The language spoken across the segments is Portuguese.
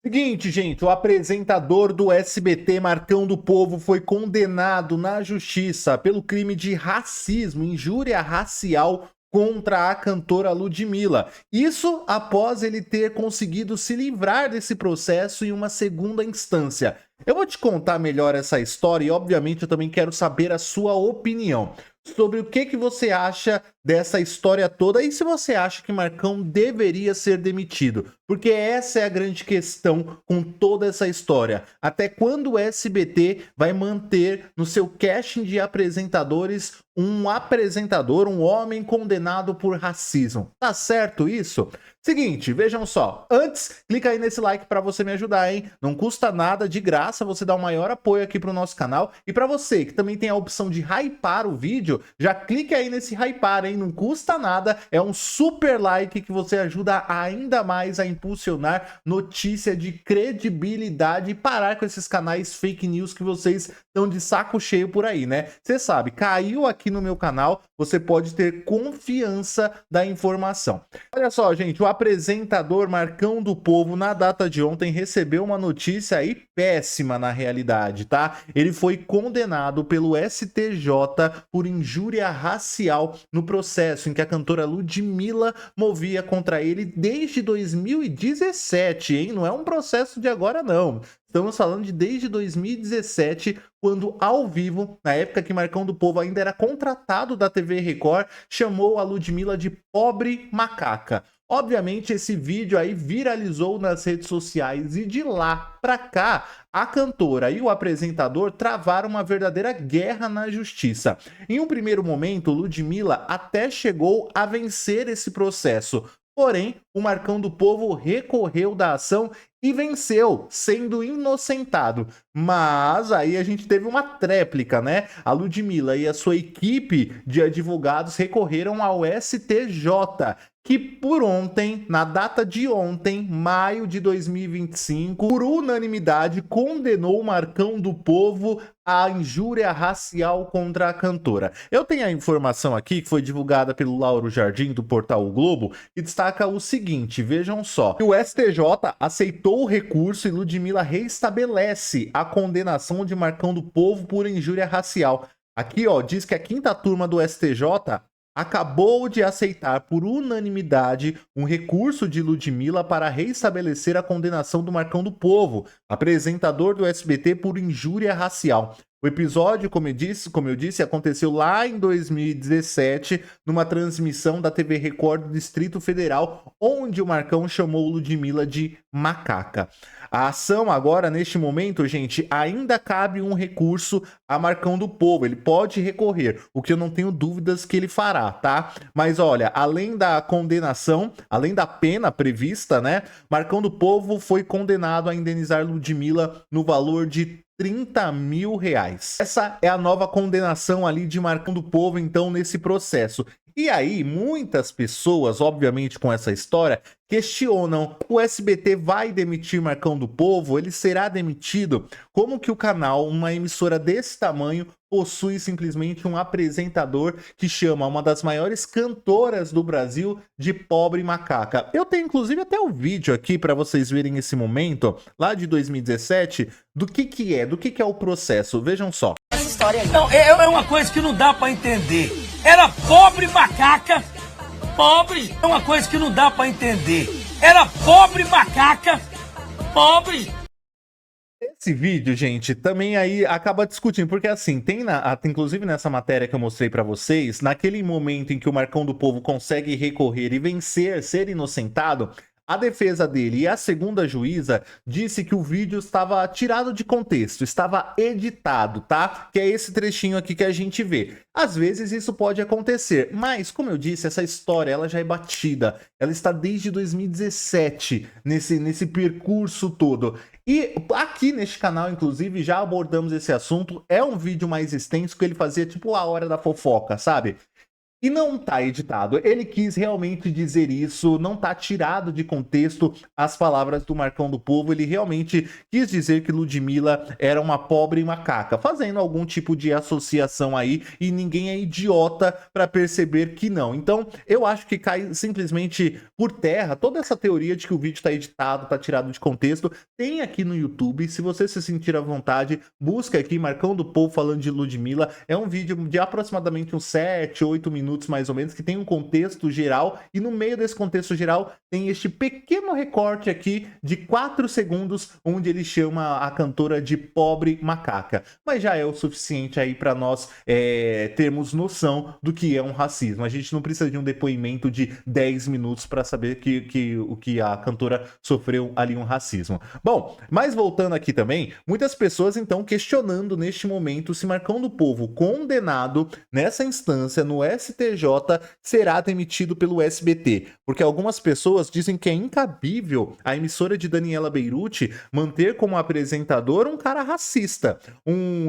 Seguinte, gente, o apresentador do SBT, Marcão do Povo, foi condenado na justiça pelo crime de racismo, injúria racial contra a cantora Ludmilla. Isso após ele ter conseguido se livrar desse processo em uma segunda instância. Eu vou te contar melhor essa história e, obviamente, eu também quero saber a sua opinião sobre o que você acha dessa história toda e se você acha que Marcão deveria ser demitido. Porque essa é a grande questão com toda essa história. Até quando o SBT vai manter no seu casting de apresentadores um apresentador, um homem condenado por racismo? Tá certo isso? Seguinte, vejam só. Antes, clica aí nesse like para você me ajudar, hein? Não custa nada, de graça, você dá o maior apoio aqui pro nosso canal. E para você que também tem a opção de hypar o vídeo, já clica aí nesse hypar, hein? Não custa nada, é um super like que você ajuda ainda mais a impulsionar notícia de credibilidade e parar com esses canais fake news que vocês estão de saco cheio por aí, né? Você sabe, caiu aqui no meu canal, você pode ter confiança da informação. Olha só, gente, o apresentador Marcão do Povo, na data de ontem, recebeu uma notícia aí péssima na realidade, tá? Ele foi condenado pelo STJ por injúria racial no processo em que a cantora Ludmilla movia contra ele desde 2017, hein? Não é um processo de agora, não. Estamos falando de desde 2017, quando ao vivo, na época que Marcão do Povo ainda era contratado da TV Record, chamou a Ludmilla de pobre macaca. Obviamente esse vídeo aí viralizou nas redes sociais e de lá pra cá, a cantora e o apresentador travaram uma verdadeira guerra na justiça. Em um primeiro momento, Ludmilla até chegou a vencer esse processo. Porém, o Marcão do Povo recorreu da ação e venceu, sendo inocentado. Mas aí a gente teve uma tréplica, né? A Ludmilla e a sua equipe de advogados recorreram ao STJ, que por ontem, na data de ontem, maio de 2025, por unanimidade condenou o Marcão do Povo à injúria racial contra a cantora. Eu tenho a informação aqui que foi divulgada pelo Lauro Jardim do portal O Globo e destaca o seguinte, vejam só. O STJ aceitou o recurso e Ludmilla reestabelece a condenação de Marcão do Povo por injúria racial. Aqui, ó, diz que a quinta turma do STJ acabou de aceitar por unanimidade um recurso de Ludmilla para reestabelecer a condenação do Marcão do Povo, apresentador do SBT, por injúria racial. O episódio, como eu disse, aconteceu lá em 2017, numa transmissão da TV Record do Distrito Federal, onde o Marcão chamou Ludmilla de macaca. A ação agora, neste momento, gente, ainda cabe um recurso a Marcão do Povo. Ele pode recorrer, o que eu não tenho dúvidas que ele fará, tá? Mas olha, além da condenação, além da pena prevista, né? Marcão do Povo foi condenado a indenizar Ludmilla no valor de 30 mil reais. Essa é a nova condenação ali de Marcão do Povo, então, nesse processo. E aí, muitas pessoas, obviamente com essa história, questionam: o SBT vai demitir Marcão do Povo? Ele será demitido? Como que o canal, uma emissora desse tamanho, possui simplesmente um apresentador que chama uma das maiores cantoras do Brasil de pobre macaca? Eu tenho inclusive até o vídeo aqui para vocês verem esse momento, lá de 2017, do que é o processo. Vejam só. Essa história aí. Não, é uma coisa que não dá pra entender. Era pobre macaca, pobre. É uma coisa que não dá pra entender. Era pobre macaca, pobre. Esse vídeo, gente, também aí acaba discutindo, porque assim, inclusive nessa matéria que eu mostrei pra vocês, naquele momento em que o Marcão do Povo consegue recorrer e vencer, ser inocentado, a defesa dele e a segunda juíza disse que o vídeo estava tirado de contexto, estava editado, tá? Que é esse trechinho aqui que a gente vê. Às vezes isso pode acontecer, mas como eu disse, essa história ela já é batida. Ela está desde 2017 nesse percurso todo. E aqui neste canal, inclusive, já abordamos esse assunto. É um vídeo mais extenso que ele fazia tipo a hora da fofoca, sabe? E não tá editado. Ele quis realmente dizer isso, não tá tirado de contexto as palavras do Marcão do Povo. Ele realmente quis dizer que Ludmilla era uma pobre macaca, fazendo algum tipo de associação aí, e ninguém é idiota para perceber que não. Então, eu acho que cai simplesmente por terra toda essa teoria de que o vídeo tá editado, tá tirado de contexto. Tem aqui no YouTube, se você se sentir à vontade, busca aqui Marcão do Povo falando de Ludmilla. É um vídeo de aproximadamente uns 7, 8 minutos mais ou menos, que tem um contexto geral, e no meio desse contexto geral tem este pequeno recorte aqui de 4 segundos, onde ele chama a cantora de pobre macaca. Mas já é o suficiente aí para nós termos noção do que é um racismo. A gente não precisa de um depoimento de 10 minutos para saber que a cantora sofreu ali um racismo. Bom, mas voltando aqui também, muitas pessoas então questionando neste momento se Marcão do Povo, condenado nessa instância no STJ, será demitido pelo SBT, porque algumas pessoas dizem que é incabível a emissora de Daniela Beirute manter como apresentador um cara racista,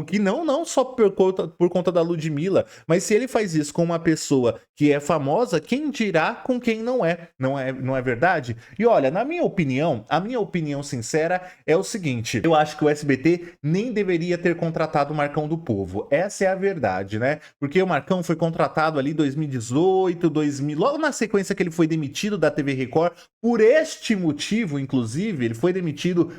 que não só por conta da Ludmilla, mas se ele faz isso com uma pessoa que é famosa, quem dirá com quem não é, não é verdade? E olha, na minha opinião, a minha opinião sincera é o seguinte: eu acho que o SBT nem deveria ter contratado o Marcão do Povo, essa é a verdade, né? Porque o Marcão foi contratado ali 2018, 2000, logo na sequência que ele foi demitido da TV Record, por este motivo, inclusive, ele foi demitido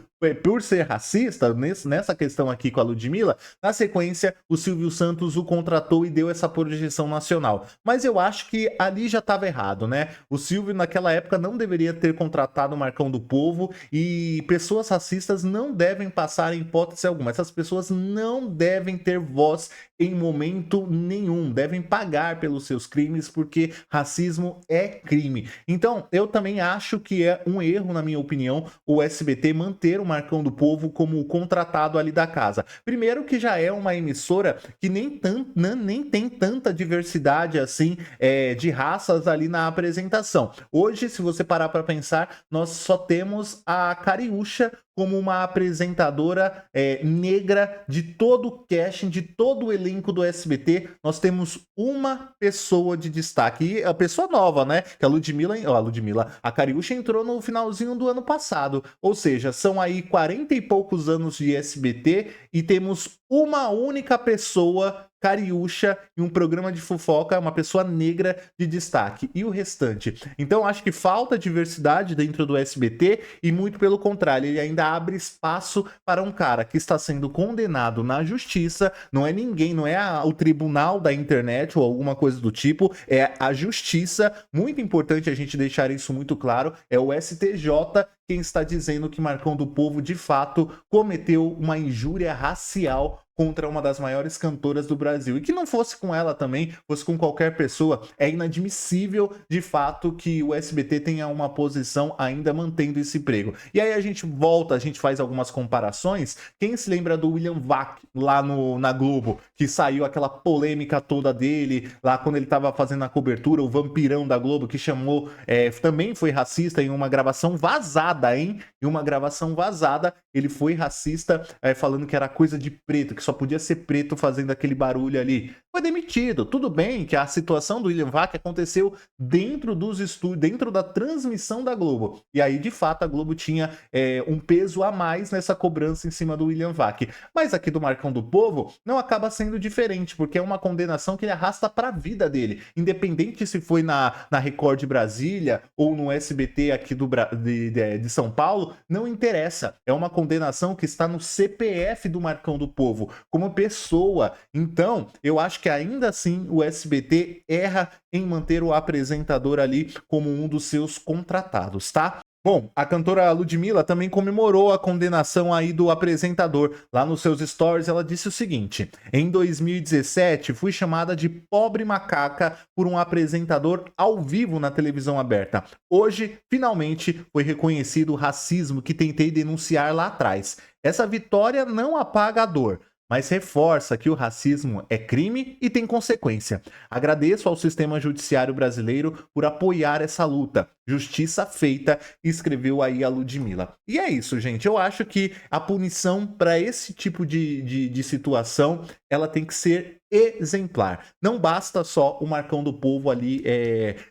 por ser racista, nessa questão aqui com a Ludmilla. Na sequência, o Silvio Santos o contratou e deu essa projeção nacional. Mas eu acho que ali já estava errado, né? O Silvio, naquela época, não deveria ter contratado o Marcão do Povo, e pessoas racistas não devem passar em hipótese alguma. Essas pessoas não devem ter voz em momento nenhum, devem pagar pelos seus crimes, porque racismo é crime. Então, eu também acho que é um erro, na minha opinião, o SBT manter o Marcão do Povo como contratado ali da casa. Primeiro que já é uma emissora que nem tem tanta diversidade assim de raças ali na apresentação. Hoje, se você parar para pensar, nós só temos a Cariúcha como uma apresentadora negra de todo o casting, de todo o elenco do SBT. Nós temos uma pessoa de destaque, e a pessoa nova, né? Que a Cariúcha entrou no finalzinho do ano passado, ou seja, são aí 40 e poucos anos de SBT e temos uma única pessoa Cariúcha em um programa de fofoca, uma pessoa negra de destaque, e o restante. Então acho que falta diversidade dentro do SBT, e muito pelo contrário, ele ainda abre espaço para um cara que está sendo condenado na justiça. Não é ninguém, não é o tribunal da internet ou alguma coisa do tipo, é a justiça. Muito importante a gente deixar isso muito claro, é o STJ quem está dizendo que Marcão do Povo de fato cometeu uma injúria racial contra uma das maiores cantoras do Brasil. E que não fosse com ela também, fosse com qualquer pessoa. É inadmissível, de fato, que o SBT tenha uma posição ainda mantendo esse emprego. E aí a gente volta, a gente faz algumas comparações. Quem se lembra do William Vac lá na Globo, que saiu aquela polêmica toda dele, lá quando ele estava fazendo a cobertura, o vampirão da Globo, que chamou, também foi racista em uma gravação vazada, hein? Em uma gravação vazada, ele foi racista, falando que era coisa de preto, que só podia ser preto fazendo aquele barulho ali. Foi demitido. Tudo bem que a situação do William Vac aconteceu dentro dos estúdios, dentro da transmissão da Globo. E aí, de fato, a Globo tinha um peso a mais nessa cobrança em cima do William Vac. Mas aqui do Marcão do Povo não acaba sendo diferente, porque é uma condenação que ele arrasta para a vida dele. Independente se foi na Record de Brasília ou no SBT aqui de São Paulo, não interessa. É uma condenação que está no CPF do Marcão do Povo, como pessoa. Então, eu acho que ainda assim o SBT erra em manter o apresentador ali como um dos seus contratados, tá? Bom, a cantora Ludmilla também comemorou a condenação aí do apresentador. Lá nos seus stories ela disse o seguinte: em 2017 fui chamada de pobre macaca por um apresentador ao vivo na televisão aberta. Hoje, finalmente, foi reconhecido o racismo que tentei denunciar lá atrás. Essa vitória não apaga a dor, mas reforça que o racismo é crime e tem consequência. Agradeço ao sistema judiciário brasileiro por apoiar essa luta. Justiça feita, escreveu aí a Ludmilla. E é isso, gente. Eu acho que a punição para esse tipo de situação, ela tem que ser exemplar. Não basta só o Marcão do Povo ali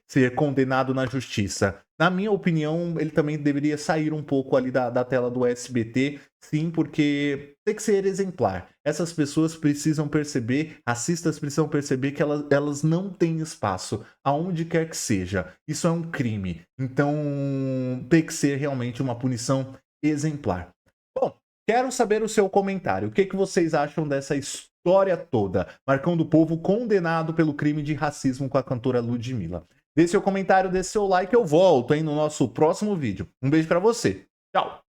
ser condenado na justiça. Na minha opinião, ele também deveria sair um pouco ali da tela do SBT, sim, porque tem que ser exemplar. Essas pessoas precisam perceber, racistas precisam perceber que elas não têm espaço, aonde quer que seja. Isso é um crime. Então, tem que ser realmente uma punição exemplar. Bom, quero saber o seu comentário. O que vocês acham dessa história toda? Marcão do Povo condenado pelo crime de racismo com a cantora Ludmilla. Deixe seu comentário, deixe seu like, eu volto, hein, no nosso próximo vídeo. Um beijo pra você. Tchau!